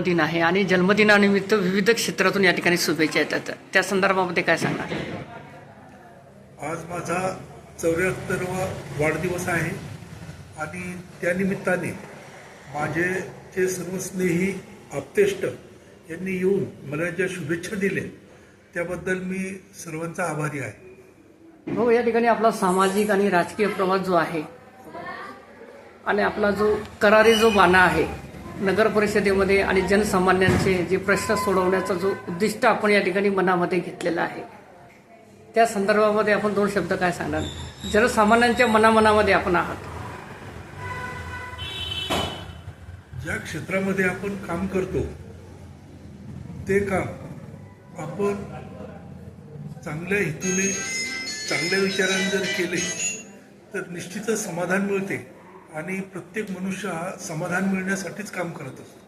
जन्मदिन आहे आणि जन्मदिनानिमित्त विविध क्षेत्रातून या ठिकाणी शुभेच्छा येतात. त्या संदर्भामध्ये काय सांगा? आज माझा 74वा वाढदिवस आहे आणि त्यानिमित्ताने माझे जे सर्व स्नेही आप्तेष्ट यांनी येऊन मला ज्या शुभेच्छा दिल्या त्याबद्दल मी सर्वांचा आभारी आहे. हो, या ठिकाणी आपला सामाजिक आणि राजकीय प्रवास जो आहे आणि आपला जो करारी जो बाणा आहे नगर परिषदेमध्ये आणि जनसामान्यांचे जे प्रश्न सोडवण्याचा जो उद्दिष्ट आपण या ठिकाणी मनामध्ये घेतलेला आहे, त्या संदर्भामध्ये आपण 2 शब्द काय सांगणार? जनसामान्यांच्या मनामध्ये आपण आहात. ज्या क्षेत्रामध्ये आपण काम करतो ते काम आपण चांगल्या हेतूने चांगल्या विचाराने जर केले तर निश्चितच समाधान मिळते आणि प्रत्येक मनुष्य हा समाधान मिळण्यासाठीच काम करत असतो.